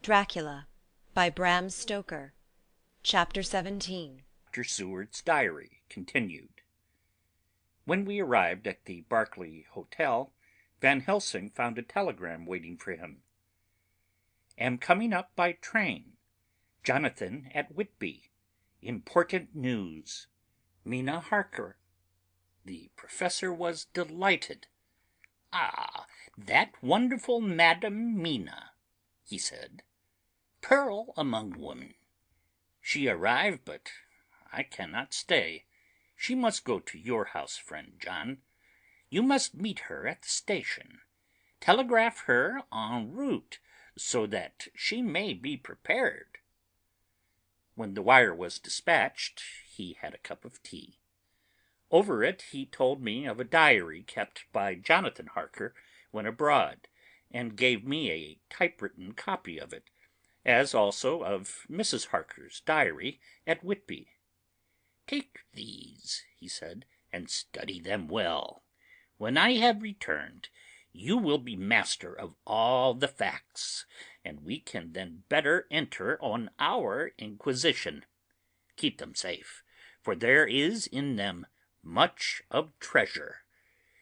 Dracula by Bram Stoker. Chapter 17. Dr. Seward's Diary continued. When we arrived at the Berkeley Hotel, Van Helsing found a telegram waiting for him. Am coming up by train. Jonathan at Whitby. Important news. Mina Harker. The professor was delighted. "Ah, that wonderful Madam Mina," he said. "Pearl among women. She arrived, but I cannot stay. She must go to your house, friend John. You must meet her at the station. Telegraph her en route, so that she may be prepared." When the wire was dispatched, he had a cup of tea. Over it he told me of a diary kept by Jonathan Harker when abroad, and gave me a typewritten copy of it, as also of Mrs. Harker's diary at Whitby. "Take these," he said, "and study them well. When I have returned, you will be master of all the facts, and we can then better enter on our inquisition. Keep them safe, for there is in them much of treasure.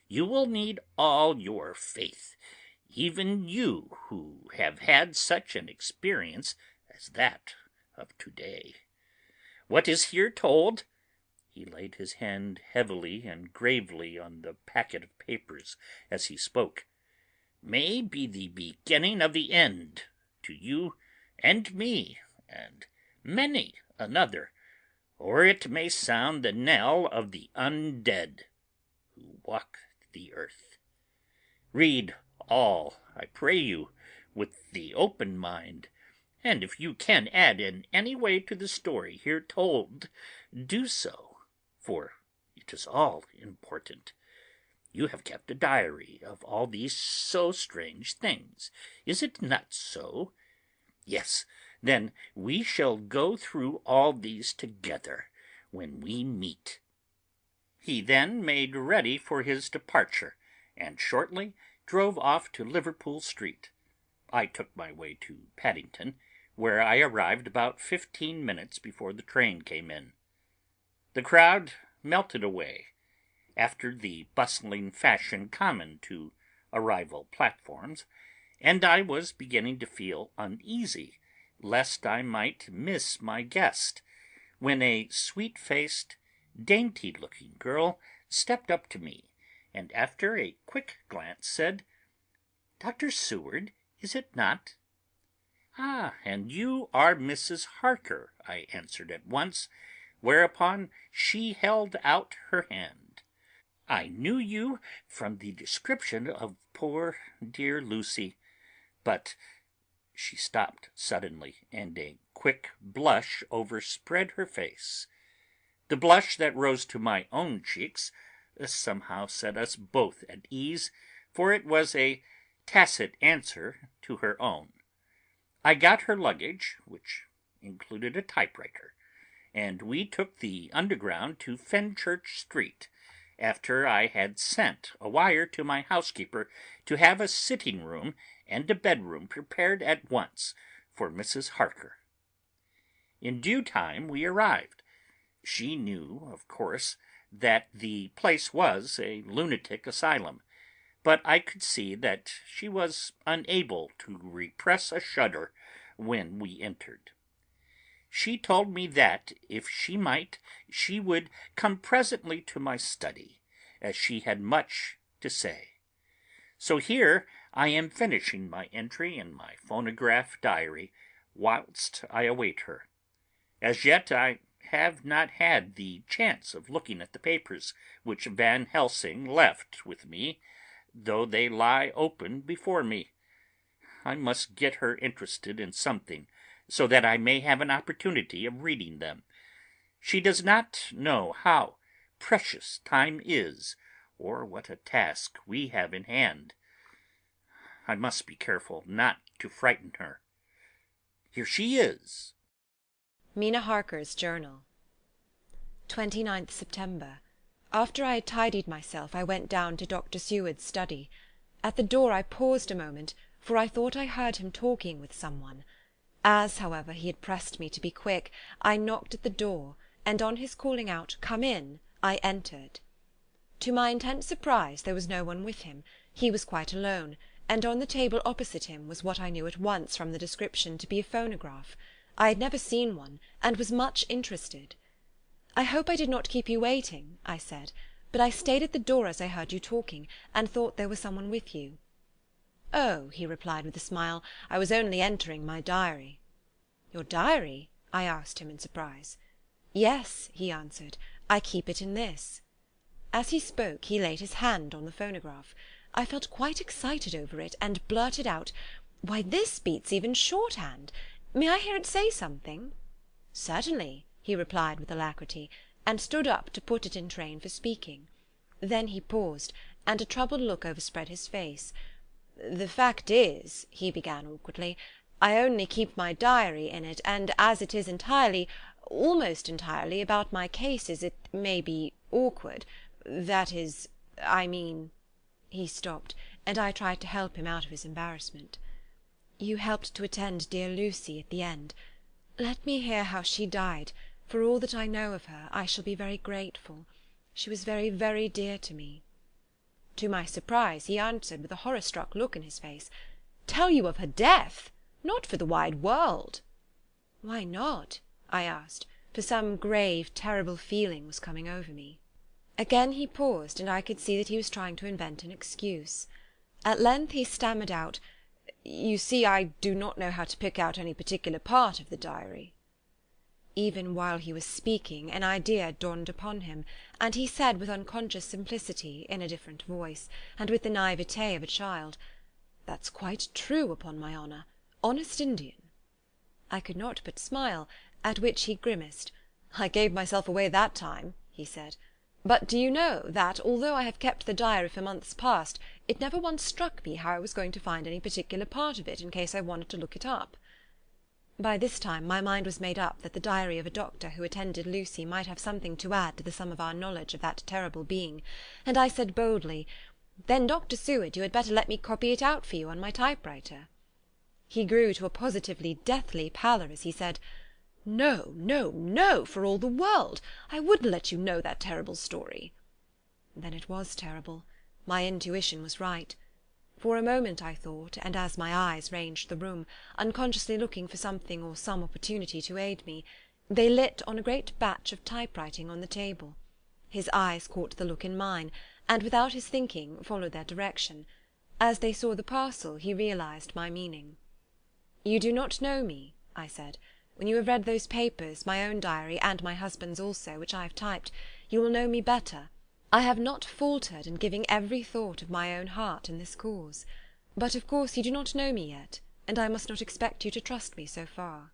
You will need all your faith, even you who have had such an experience as that of today. What is here told," he laid his hand heavily and gravely on the packet of papers as he spoke, "may be the beginning of the end to you and me and many another, or it may sound the knell of the undead who walk the earth. Read all, I pray you, with the open mind, and if you can add in any way to the story here told, do so, for it is all important. You have kept a diary of all these so strange things, is it not so? Yes, then we shall go through all these together when we meet." He then made ready for his departure, and shortly drove off to Liverpool Street. I took my way to Paddington, where I arrived about 15 minutes before the train came in. The crowd melted away, after the bustling fashion common to arrival platforms, and I was beginning to feel uneasy lest I might miss my guest, when a sweet-faced, dainty-looking girl stepped up to me, and after a quick glance said, "Dr. Seward, is it not?" "Ah, and you are Mrs. Harker," I answered at once, whereupon she held out her hand. "I knew you from the description of poor dear Lucy, but—" She stopped suddenly, and a quick blush overspread her face. The blush that rose to my own cheeks somehow set us both at ease, for it was a tacit answer to her own. I got her luggage, which included a typewriter, and we took the Underground to Fenchurch Street, after I had sent a wire to my housekeeper to have a sitting-room and a bedroom prepared at once for Mrs. Harker. In due time we arrived. She knew, of course, that the place was a lunatic asylum, but I could see that she was unable to repress a shudder when we entered. She told me that, if she might, she would come presently to my study, as she had much to say. So here I am finishing my entry in my phonograph diary whilst I await her. As yet I have not had the chance of looking at the papers which Van Helsing left with me, though they lie open before me. I must get her interested in something, so that I may have an opportunity of reading them. She does not know how precious time is, or what a task we have in hand. I must be careful not to frighten her. Here she is. Mina Harker's Journal. 29th September. After I had tidied myself, I went down to Dr. Seward's study. At the door I paused a moment, for I thought I heard him talking with some one. As, however, he had pressed me to be quick, I knocked at the door, and on his calling out, "Come in," I entered. To my intense surprise there was no one with him. He was quite alone, and on the table opposite him was what I knew at once from the description to be a phonograph. I had never seen one, and was much interested. "I hope I did not keep you waiting," I said, "but I stayed at the door as I heard you talking, and thought there was some one with you." "Oh," he replied with a smile, "I was only entering my diary." "Your diary?" I asked him in surprise. "Yes," he answered, "I keep it in this." As he spoke he laid his hand on the phonograph. I felt quite excited over it, and blurted out, "Why, this beats even shorthand! May I hear it say something?" "Certainly," he replied with alacrity, and stood up to put it in train for speaking. Then he paused, and a troubled look overspread his face. "The fact is," he began awkwardly, "I only keep my diary in it, and as it is entirely, almost entirely, about my cases, it may be awkward. That is, I mean—" He stopped, and I tried to help him out of his embarrassment. "You helped to attend dear Lucy at the end. Let me hear how she died. For all that I know of her, I shall be very grateful. She was very, very dear to me." To my surprise he answered with a horror-struck look in his face, "Tell you of her death? Not for the wide world." "Why not?" I asked, for some grave, terrible feeling was coming over me. Again he paused, and I could see that he was trying to invent an excuse. At length he stammered out, "You see, I do not know how to pick out any particular part of the diary." Even while he was speaking, an idea dawned upon him, and he said with unconscious simplicity, in a different voice, and with the naivete of a child, "That's quite true, upon my honour. Honest Indian." I could not but smile, at which he grimaced. "I gave myself away that time," he said. "But do you know that, although I have kept the diary for months past, it never once struck me how I was going to find any particular part of it in case I wanted to look it up?" By this time my mind was made up that the diary of a doctor who attended Lucy might have something to add to the sum of our knowledge of that terrible being, and I said boldly, "Then, Dr. Seward, you had better let me copy it out for you on my typewriter." He grew to a positively deathly pallor as he said, "No, no, no, for all the world! I wouldn't let you know that terrible story." Then it was terrible. My intuition was right. For a moment I thought, and as my eyes ranged the room, unconsciously looking for something or some opportunity to aid me, they lit on a great batch of typewriting on the table. His eyes caught the look in mine, and without his thinking followed their direction. As they saw the parcel he realised my meaning. "You do not know me," I said. "When you have read those papers, my own diary, and my husband's also, which I have typed, you will know me better. I have not faltered in giving every thought of my own heart in this cause. But of course you do not know me yet, and I must not expect you to trust me so far."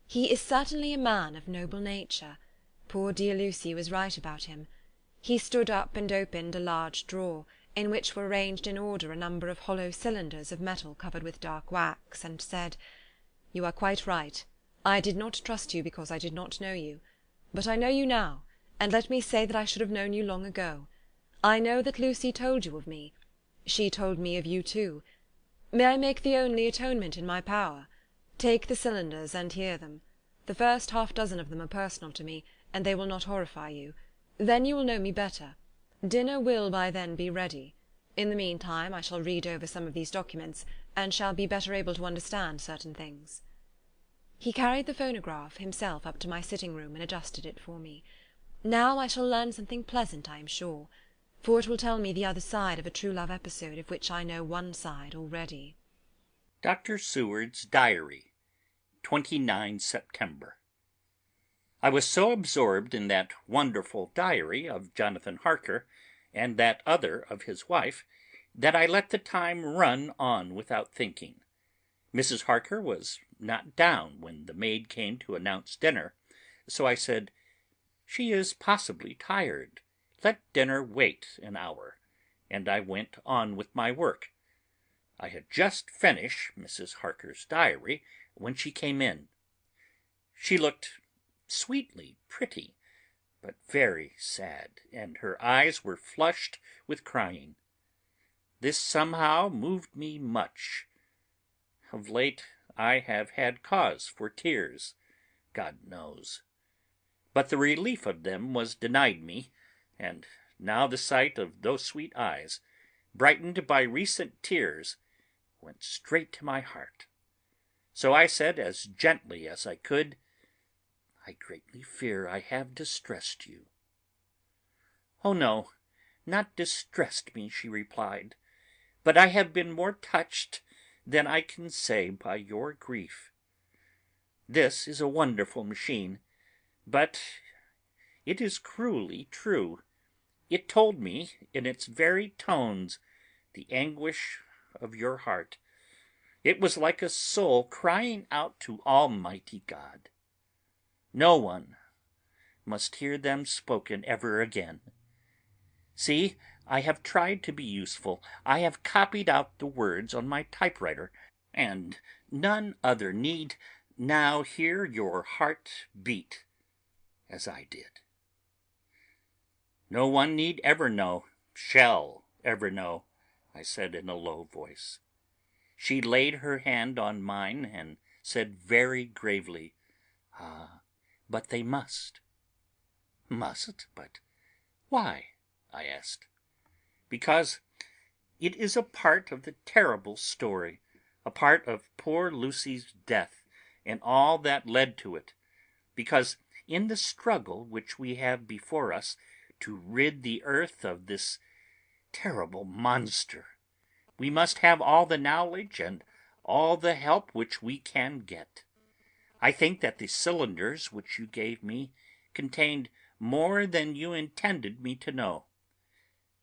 He is certainly a man of noble nature. Poor dear Lucy was right about him. He stood up and opened a large drawer, in which were arranged in order a number of hollow cylinders of metal covered with dark wax, and said, "You are quite right. I did not trust you because I did not know you. But I know you now, and let me say that I should have known you long ago. I know that Lucy told you of me. She told me of you too. May I make the only atonement in my power? Take the cylinders and hear them. The first half-dozen of them are personal to me, and they will not horrify you. Then you will know me better. Dinner will by then be ready. In the meantime I shall read over some of these documents, and shall be better able to understand certain things." He carried the phonograph himself up to my sitting-room and adjusted it for me. Now I shall learn something pleasant, I am sure, for it will tell me the other side of a true love episode of which I know one side already. Dr. Seward's Diary, 29 September. I was so absorbed in that wonderful diary of Jonathan Harker and that other of his wife that I let the time run on without thinking. Mrs. Harker was not down when the maid came to announce dinner, so I said, "She is possibly tired. Let dinner wait an hour," and I went on with my work. I had just finished Mrs. Harker's diary when she came in. She looked sweetly pretty, but very sad, and her eyes were flushed with crying. This somehow moved me much. Of late I have had cause for tears, God knows. But the relief of them was denied me, and now the sight of those sweet eyes, brightened by recent tears, went straight to my heart. So I said as gently as I could, "I greatly fear I have distressed you." "Oh no, not distressed me," she replied, "but I have been more touched than I can say by your grief. This is a wonderful machine, but it is cruelly true. It told me in its very tones the anguish of your heart. It was like a soul crying out to Almighty God. No one must hear them spoken ever again. See, I have tried to be useful. I have copied out the words on my typewriter, and none other need now hear your heart beat as I did. No one need ever know, shall ever know," I said in a low voice. She laid her hand on mine and said very gravely, "Ah, but they must." "Must? But why?" I asked. "Because it is a part of the terrible story, a part of poor Lucy's death and all that led to it. Because in the struggle which we have before us to rid the earth of this terrible monster, we must have all the knowledge and all the help which we can get. I think that the cylinders which you gave me contained more than you intended me to know.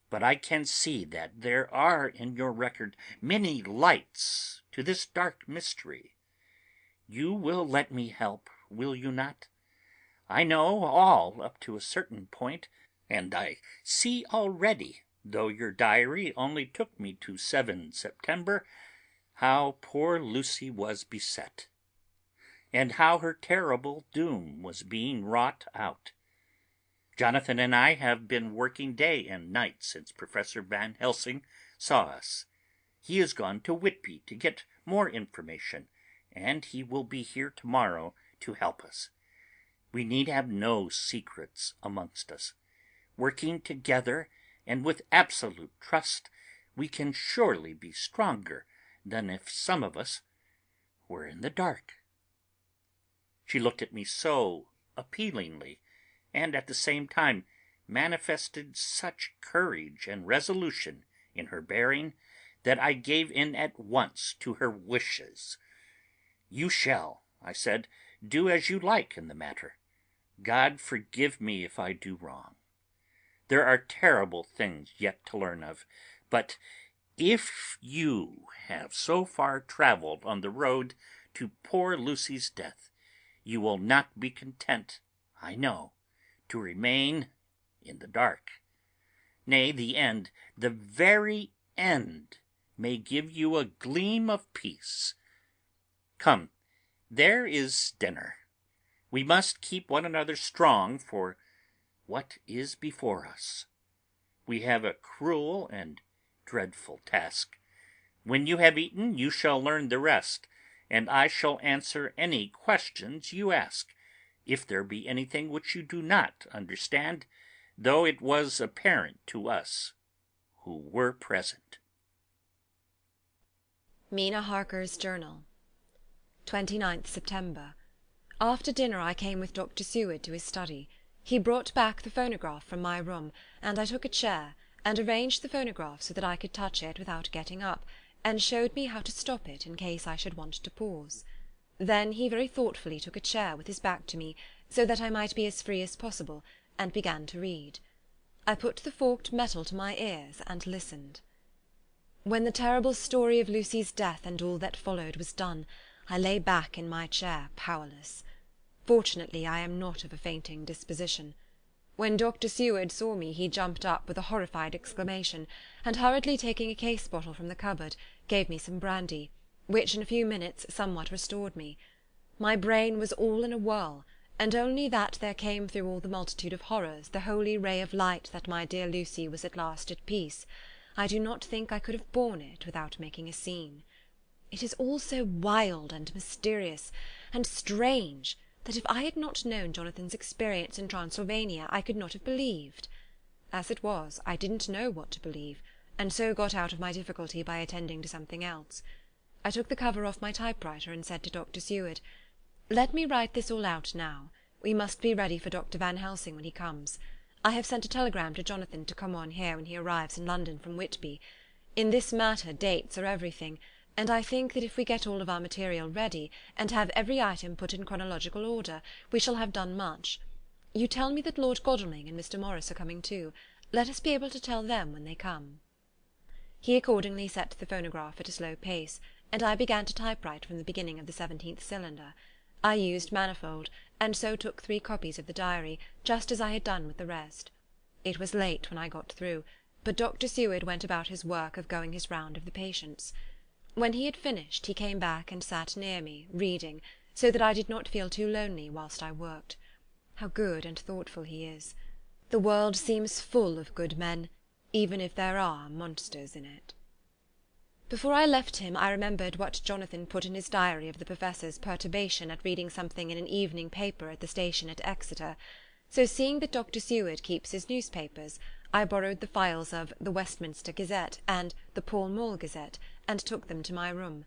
But I can see that there are in your record many lights to this dark mystery. You will let me help, will you not? I know all up to a certain point, and I see already, though your diary only took me to 7 September, how poor Lucy was beset, and how her terrible doom was being wrought out. Jonathan and I have been working day and night since Professor Van Helsing saw us. He is gone to Whitby to get more information, and he will be here tomorrow to help us. We need have no secrets amongst us. Working together and with absolute trust, we can surely be stronger than if some of us were in the dark." She looked at me so appealingly, and at the same time manifested such courage and resolution in her bearing, that I gave in at once to her wishes. "You shall," I said, "do as you like in the matter. God forgive me if I do wrong. There are terrible things yet to learn of, but if you have so far travelled on the road to poor Lucy's death, you will not be content, I know, to remain in the dark. Nay, the end, the very end, may give you a gleam of peace. Come, there is dinner. We must keep one another strong for what is before us. We have a cruel and dreadful task. When you have eaten, you shall learn the rest, and I shall answer any questions you ask, if there be anything which you do not understand, though it was apparent to us who were present." Mina Harker's Journal. 29th September. After dinner I came with Dr. Seward to his study. He brought back the phonograph from my room, and I took a chair, and arranged the phonograph so that I could touch it without getting up, and showed me how to stop it in case I should want to pause. Then he very thoughtfully took a chair with his back to me, so that I might be as free as possible, and began to read. I put the forked metal to my ears and listened. When the terrible story of Lucy's death and all that followed was done, I lay back in my chair powerless. Fortunately I am not of a fainting disposition. When Dr. Seward saw me he jumped up with a horrified exclamation, and hurriedly taking a case bottle from the cupboard, gave me some brandy, which in a few minutes somewhat restored me. My brain was all in a whirl, and only that there came through all the multitude of horrors the holy ray of light that my dear Lucy was at last at peace, I do not think I could have borne it without making a scene. It is all so wild and mysterious and strange that if I had not known Jonathan's experience in Transylvania I could not have believed. As it was, I didn't know what to believe, and so got out of my difficulty by attending to something else. I took the cover off my typewriter and said to Dr. Seward, "Let me write this all out now. We must be ready for Dr. Van Helsing when he comes. I have sent a telegram to Jonathan to come on here when he arrives in London from Whitby. In this matter dates are everything, and I think that if we get all of our material ready, and have every item put in chronological order, we shall have done much. You tell me that Lord Godalming and Mr. Morris are coming too. Let us be able to tell them when they come." He accordingly set the phonograph at a slow pace, and I began to typewrite from the beginning of the 17th cylinder. I used manifold, and so took 3 copies of the diary, just as I had done with the rest. It was late when I got through, but Dr. Seward went about his work of going his round of the patients. When he had finished, he came back and sat near me, reading, so that I did not feel too lonely whilst I worked. How good and thoughtful he is! The world seems full of good men, even if there are monsters in it. Before I left him I remembered what Jonathan put in his diary of the Professor's perturbation at reading something in an evening paper at the station at Exeter, so seeing that Dr. Seward keeps his newspapers, I borrowed the files of the Westminster Gazette and the Pall Mall Gazette, and took them to my room.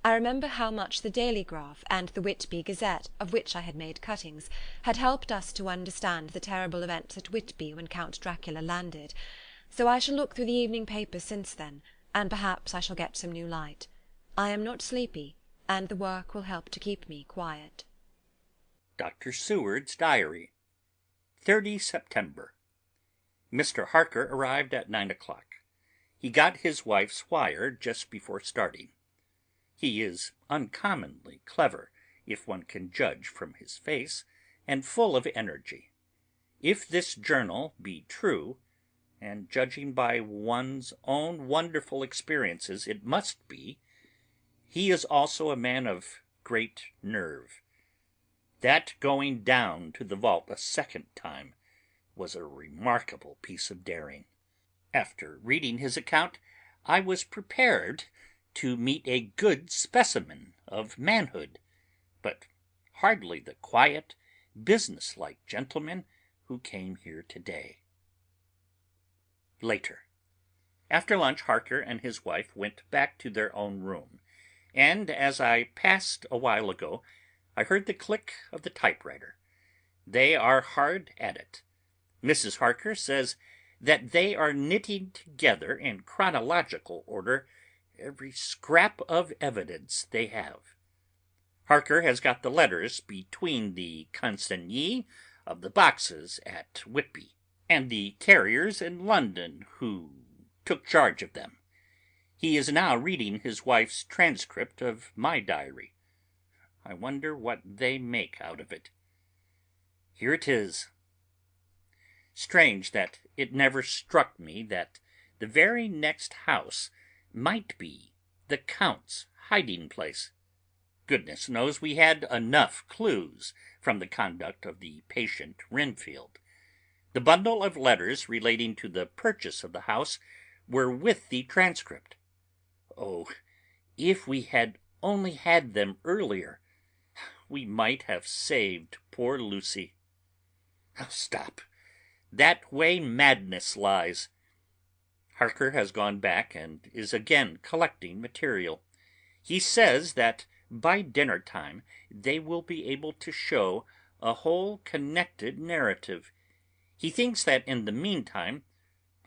I remember how much the Daily Graph and the Whitby Gazette, of which I had made cuttings, had helped us to understand the terrible events at Whitby when Count Dracula landed, so I shall look through the evening papers since then, and perhaps I shall get some new light. I am not sleepy, and the work will help to keep me quiet. Dr. Seward's Diary, 30 September. Mr. Harker arrived at 9 o'clock. He got his wife's wire just before starting. He is uncommonly clever, if one can judge from his face, and full of energy. If this journal be true, and judging by one's own wonderful experiences it must be, he is also a man of great nerve. That going down to the vault a second time was a remarkable piece of daring. After reading his account, I was prepared to meet a good specimen of manhood, but hardly the quiet, business-like gentleman who came here today. Later. After lunch, Harker and his wife went back to their own room, and as I passed a while ago, I heard the click of the typewriter. They are hard at it. Mrs. Harker says that they are knitting together in chronological order every scrap of evidence they have. Harker has got the letters between the consignee of the boxes at Whitby and the carriers in London who took charge of them. He is now reading his wife's transcript of my diary. I wonder what they make out of it. Here it is. Strange that it never struck me that the very next house might be the Count's hiding-place. Goodness knows we had enough clues from the conduct of the patient Renfield. The bundle of letters relating to the purchase of the house were with the transcript. Oh, if we had only had them earlier, we might have saved poor Lucy. Stop. That way madness lies. Harker has gone back and is again collecting material. He says that by dinner time they will be able to show a whole connected narrative. He thinks that in the meantime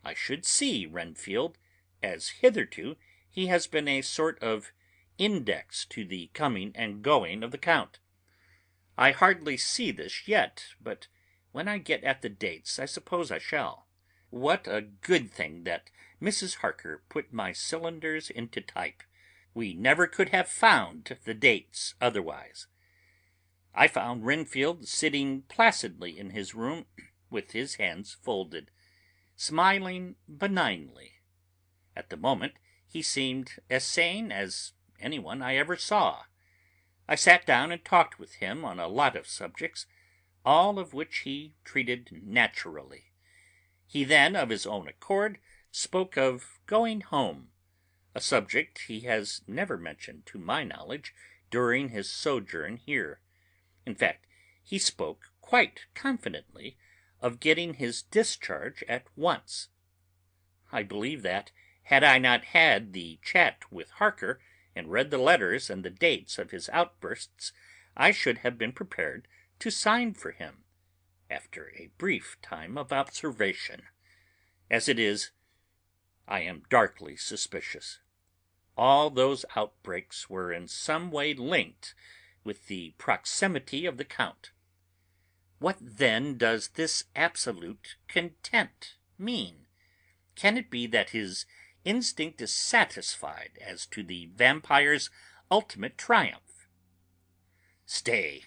I should see Renfield, as hitherto he has been a sort of index to the coming and going of the Count. I hardly see this yet, but when I get at the dates I suppose I shall. What a good thing that Mrs. Harker put my cylinders into type. We never could have found the dates otherwise. I found Renfield sitting placidly in his room with his hands folded, smiling benignly. At the moment he seemed as sane as anyone I ever saw. I sat down and talked with him on a lot of subjects, all of which he treated naturally. He then, of his own accord, spoke of going home, a subject he has never mentioned to my knowledge during his sojourn here. In fact, he spoke quite confidently of getting his discharge at once. I believe that, had I not had the chat with Harker and read the letters and the dates of his outbursts, I should have been prepared to sign for him, after a brief time of observation. As it is, I am darkly suspicious. All those outbreaks were in some way linked with the proximity of the Count. What then does this absolute content mean? Can it be that his instinct is satisfied as to the vampire's ultimate triumph? Stay,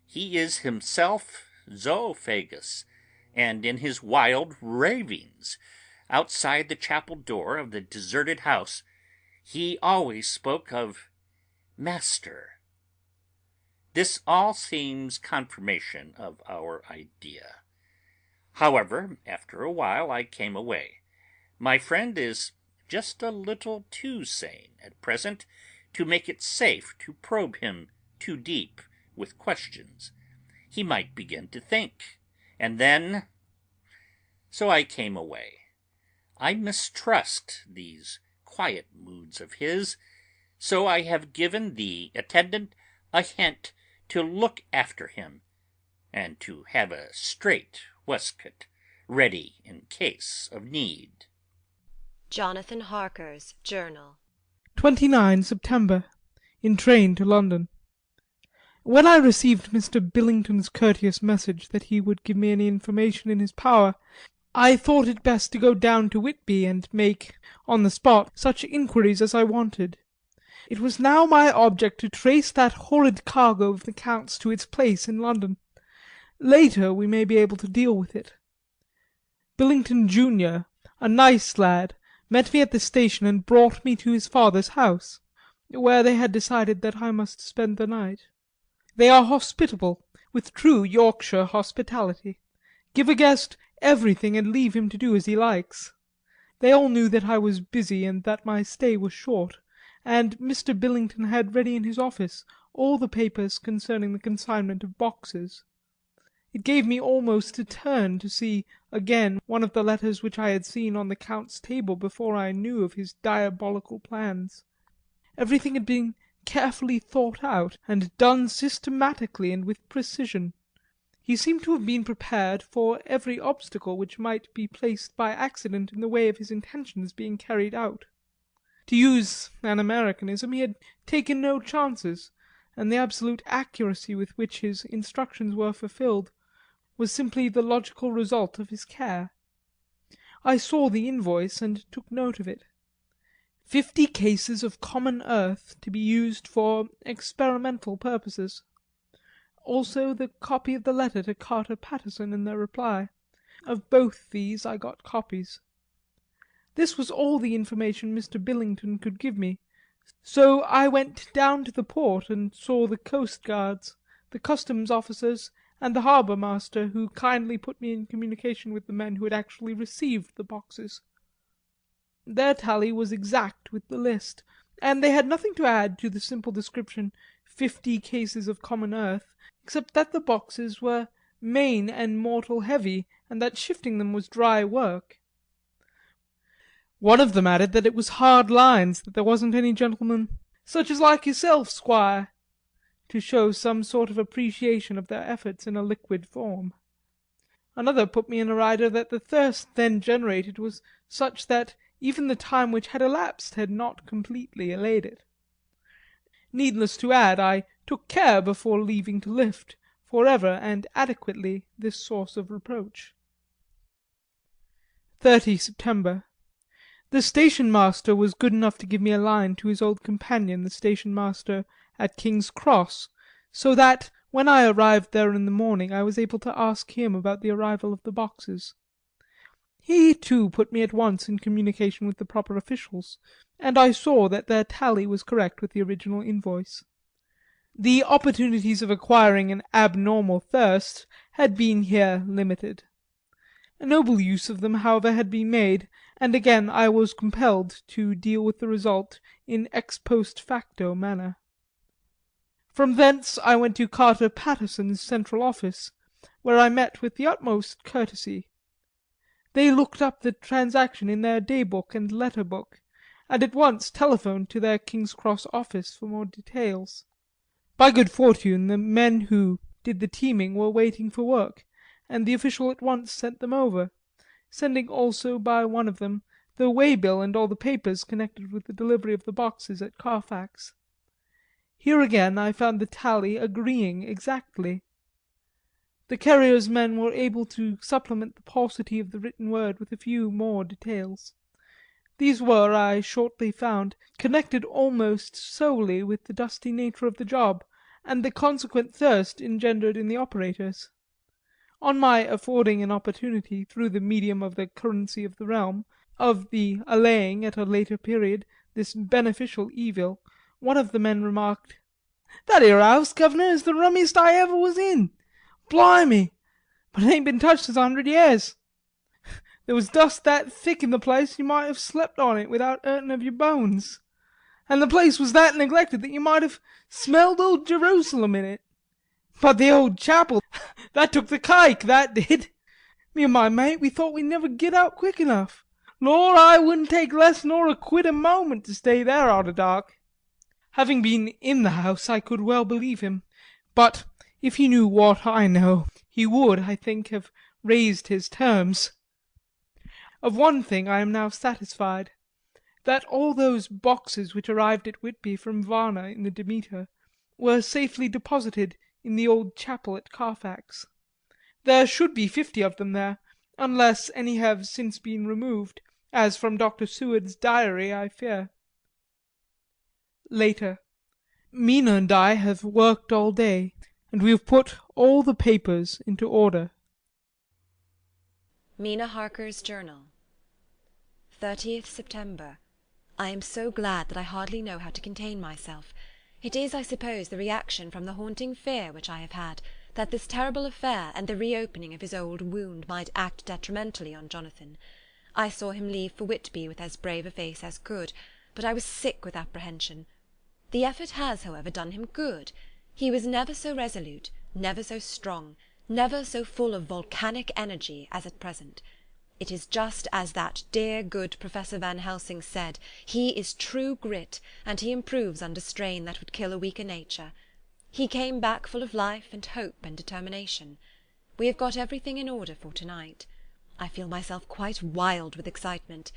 he is himself zoophagus, and in his wild ravings, outside the chapel door of the deserted house, he always spoke of Master. This all seems confirmation of our idea. However, after a while I came away. My friend is just a little too sane at present to make it safe to probe him too deep with questions. He might begin to think, and then... So I came away. I mistrust these quiet moods of his, so I have given the attendant a hint to look after him, and to have a strait waistcoat ready in case of need. Jonathan Harker's Journal. 29 September. In train to London. When I received Mr. Billington's courteous message that he would give me any information in his power, I thought it best to go down to Whitby and make, on the spot, such inquiries as I wanted. It was now my object to trace that horrid cargo of the Count's to its place in London. Later we may be able to deal with it. Billington junior, a nice lad, met me at the station and brought me to his father's house, where they had decided that I must spend the night. They are hospitable, with true Yorkshire hospitality. Give a guest everything and leave him to do as he likes. They all knew that I was busy and that my stay was short, and Mr. Billington had ready in his office all the papers concerning the consignment of boxes. It gave me almost a turn to see again one of the letters which I had seen on the Count's table before I knew of his diabolical plans. Everything had been carefully thought out, and done systematically and with precision. He seemed to have been prepared for every obstacle which might be placed by accident in the way of his intentions being carried out. To use an Americanism, he had taken no chances, and the absolute accuracy with which his instructions were fulfilled was simply the logical result of his care. I saw the invoice and took note of it. 50 cases of common earth to be used for experimental purposes. Also the copy of the letter to Carter Paterson and their reply. Of both these I got copies. This was all the information Mr. Billington could give me, so I went down to the port and saw the coastguards, the customs officers, and the harbour master, who kindly put me in communication with the men who had actually received the boxes. Their tally was exact with the list, and they had nothing to add to the simple description 50 cases of common earth, except that the boxes were main and mortal heavy, and that shifting them was dry work. One of them added that it was hard lines, that there wasn't any gentleman "such as like yourself, Squire," to show some sort of appreciation of their efforts in a liquid form. Another put me in a rider that the thirst then generated was such that even the time which had elapsed had not completely allayed it. Needless to add, I took care before leaving to lift, for ever and adequately, this source of reproach. 30 September. The station master was good enough to give me a line to his old companion, the station master at King's Cross, so that when I arrived there in the morning I was able to ask him about the arrival of the boxes. He too put me at once in communication with the proper officials, and I saw that their tally was correct with the original invoice. The opportunities of acquiring an abnormal thirst had been here limited. A noble use of them, however, had been made, and again I was compelled to deal with the result in ex post facto manner. From thence I went to Carter Paterson's central office, where I met with the utmost courtesy. They looked up the transaction in their day book and letter book, and at once telephoned to their King's Cross office for more details. By good fortune the men who did the teaming were waiting for work, and the official at once sent them over, sending also by one of them the way bill and all the papers connected with the delivery of the boxes at Carfax. Here again I found the tally agreeing exactly. The carrier's men were able to supplement the paucity of the written word with a few more details. These were, I shortly found, connected almost solely with the dusty nature of the job and the consequent thirst engendered in the operators. On my affording an opportunity, through the medium of the currency of the realm, of the allaying at a later period this beneficial evil, one of the men remarked, "That 'ere house, guv'nor, is the rummiest I ever was in. Blimey! But it ain't been touched this 100 years. There was dust that thick in the place you might have slept on it without hurtin' of your bones. And the place was that neglected that you might have smelled old Jerusalem in it. But the old chapel, that took the cake, that did. Me and my mate, we thought we'd never git out quick enough. Lor, I wouldn't take less nor a quid a moment to stay there arter dark." Having been in the house I could well believe him, but if he knew what I know, he would, I think, have raised his terms. Of one thing I am now satisfied, that all those boxes which arrived at Whitby from Varna in the Demeter were safely deposited in the old chapel at Carfax. There should be 50 of them there, unless any have since been removed, as from Dr. Seward's diary I fear. Later. Mina and I have worked all day, and we have put all the papers into order. Mina Harker's Journal. 30th September. I am so glad that I hardly know how to contain myself. It is, I suppose, the reaction from the haunting fear which I have had, that this terrible affair and the reopening of his old wound might act detrimentally on Jonathan. I saw him leave for Whitby with as brave a face as could, but I was sick with apprehension. The effort has, however, done him good. He was never so resolute, never so strong, never so full of volcanic energy as at present. It is just as that dear good Professor Van Helsing said, he is true grit, and he improves under strain that would kill a weaker nature. He came back full of life and hope and determination. We have got everything in order for to-night. I feel myself quite wild with excitement.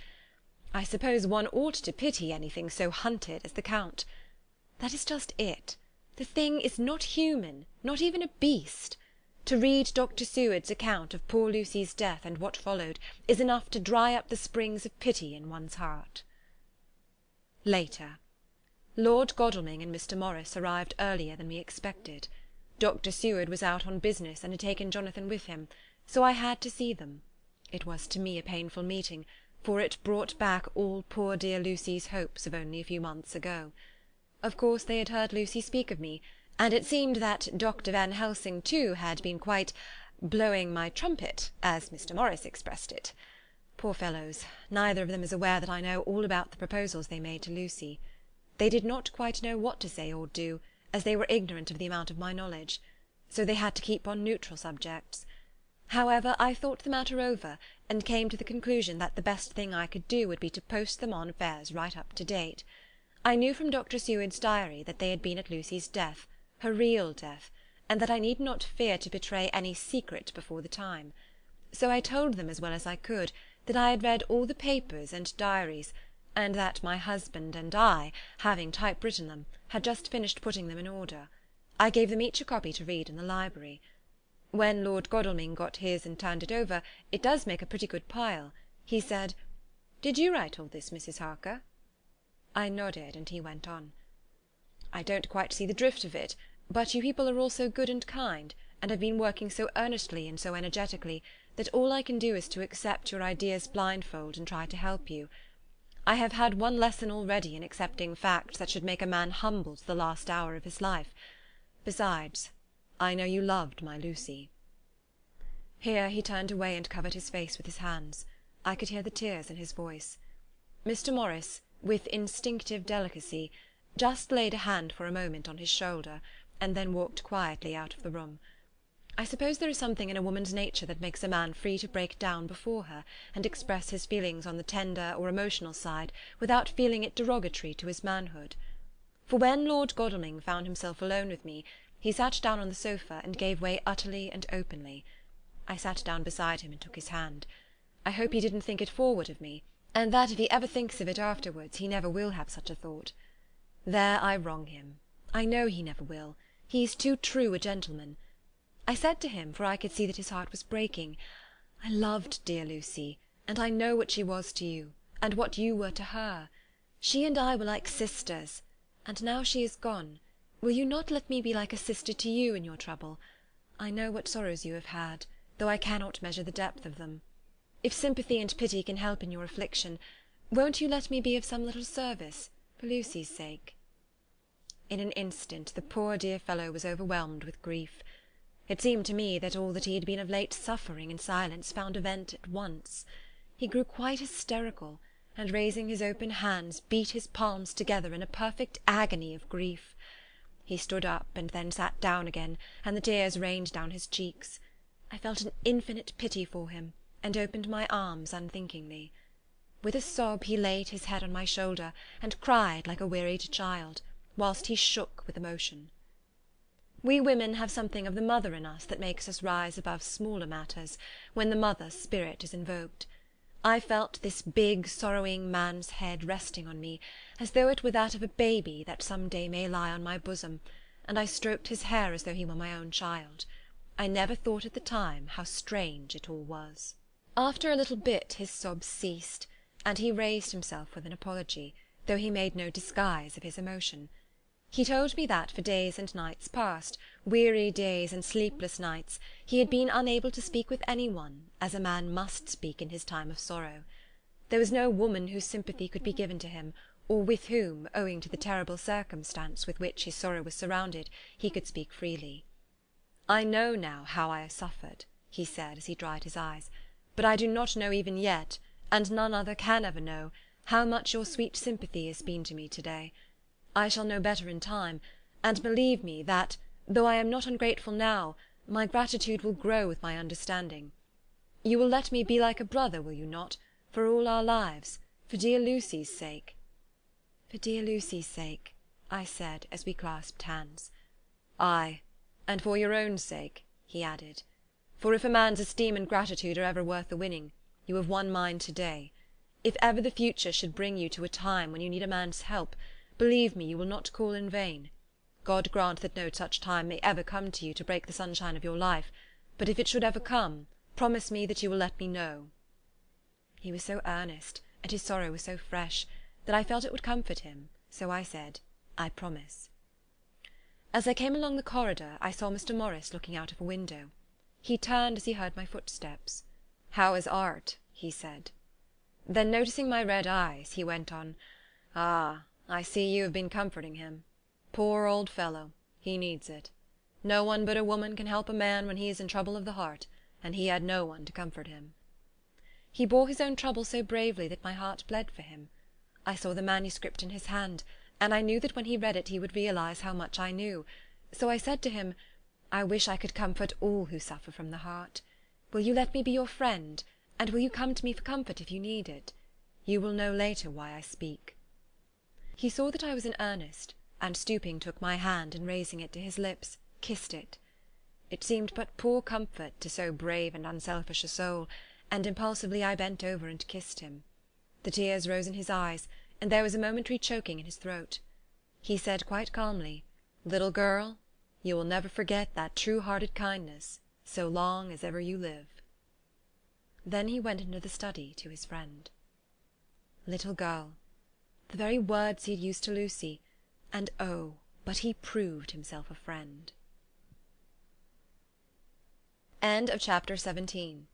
I suppose one ought to pity anything so hunted as the Count. That is just it. The thing is not human, not even a beast. To read Dr. Seward's account of poor Lucy's death and what followed is enough to dry up the springs of pity in one's heart. Later. Lord Godalming and Mr. Morris arrived earlier than we expected. Dr. Seward was out on business and had taken Jonathan with him, so I had to see them. It was to me a painful meeting, for it brought back all poor dear Lucy's hopes of only a few months ago. Of course they had heard Lucy speak of me, and it seemed that Dr. Van Helsing too had been quite blowing my trumpet, as Mr. Morris expressed it. Poor fellows, neither of them is aware that I know all about the proposals they made to Lucy. They did not quite know what to say or do, as they were ignorant of the amount of my knowledge, so they had to keep on neutral subjects. However, I thought the matter over, and came to the conclusion that the best thing I could do would be to post them on affairs right up to date. I knew from Dr. Seward's diary that they had been at Lucy's death, her real death, and that I need not fear to betray any secret before the time. So I told them as well as I could that I had read all the papers and diaries, and that my husband and I, having typewritten them, had just finished putting them in order. I gave them each a copy to read in the library. When Lord Godalming got his and turned it over, it does make a pretty good pile. He said, "Did you write all this, Mrs. Harker?" I nodded, and he went on. "I don't quite see the drift of it, but you people are all so good and kind, and have been working so earnestly and so energetically, that all I can do is to accept your ideas blindfold and try to help you. I have had one lesson already in accepting facts that should make a man humble to the last hour of his life. Besides, I know you loved my Lucy." Here he turned away and covered his face with his hands. I could hear the tears in his voice. Mr. Morris, with instinctive delicacy, just laid a hand for a moment on his shoulder, and then walked quietly out of the room. I suppose there is something in a woman's nature that makes a man free to break down before her, and express his feelings on the tender or emotional side without feeling it derogatory to his manhood. For when Lord Godalming found himself alone with me, he sat down on the sofa and gave way utterly and openly. I sat down beside him and took his hand. I hope he didn't think it forward of me, and that if he ever thinks of it afterwards he never will have such a thought. There I wrong him. I know he never will. He is too true a gentleman. I said to him, for I could see that his heart was breaking, I loved dear Lucy, and I know what she was to you, and what you were to her. She and I were like sisters, and now she is gone, will you not let me be like a sister to you in your trouble? I know what sorrows you have had, though I cannot measure the depth of them. If sympathy and pity can help in your affliction, won't you let me be of some little service, for Lucy's sake? In an instant the poor dear fellow was overwhelmed with grief. It seemed to me that all that he had been of late suffering in silence found a vent at once. He grew quite hysterical, and raising his open hands beat his palms together in a perfect agony of grief. He stood up and then sat down again, and the tears rained down his cheeks. I felt an infinite pity for him, and opened my arms unthinkingly. With a sob he laid his head on my shoulder, and cried like a wearied child, whilst he shook with emotion. We women have something of the mother in us that makes us rise above smaller matters, when the mother spirit is invoked. I felt this big sorrowing man's head resting on me, as though it were that of a baby that some day may lie on my bosom, and I stroked his hair as though he were my own child. I never thought at the time how strange it all was. After a little bit his sobs ceased, and he raised himself with an apology, though he made no disguise of his emotion. He told me that for days and nights past, weary days and sleepless nights, he had been unable to speak with any one, as a man must speak in his time of sorrow. There was no woman whose sympathy could be given to him, or with whom, owing to the terrible circumstance with which his sorrow was surrounded, he could speak freely. I know now how I have suffered, he said as he dried his eyes, but I do not know even yet, and none other can ever know, how much your sweet sympathy has been to me to-day. I shall know better in time, and believe me that, though I am not ungrateful now, my gratitude will grow with my understanding. You will let me be like a brother, will you not, for all our lives, for dear Lucy's sake? For dear Lucy's sake, I said, as we clasped hands. Ay, and for your own sake, he added. For if a man's esteem and gratitude are ever worth the winning, you have won mine to-day. If ever the future should bring you to a time when you need a man's help, believe me, you will not call in vain. God grant that no such time may ever come to you to break the sunshine of your life, but if it should ever come, promise me that you will let me know. He was so earnest, and his sorrow was so fresh, that I felt it would comfort him, so I said, I promise. As I came along the corridor, I saw Mr. Morris looking out of a window. He turned as he heard my footsteps. How is art? He said. Then noticing my red eyes, he went on, Ah, I see you have been comforting him. Poor old fellow, he needs it. No one but a woman can help a man when he is in trouble of the heart, and he had no one to comfort him. He bore his own trouble so bravely that my heart bled for him. I saw the manuscript in his hand, and I knew that when he read it he would realize how much I knew, so I said to him, I wish I could comfort all who suffer from the heart. Will you let me be your friend, and will you come to me for comfort if you need it? You will know later why I speak. He saw that I was in earnest, and stooping took my hand, and raising it to his lips, kissed it. It seemed but poor comfort to so brave and unselfish a soul, and impulsively I bent over and kissed him. The tears rose in his eyes, and there was a momentary choking in his throat. He said quite calmly, Little girl, you will never forget that true-hearted kindness, so long as ever you live. Then he went into the study to his friend. Little girl, the very words he had used to Lucy, and oh, but he proved himself a friend. End of chapter 17.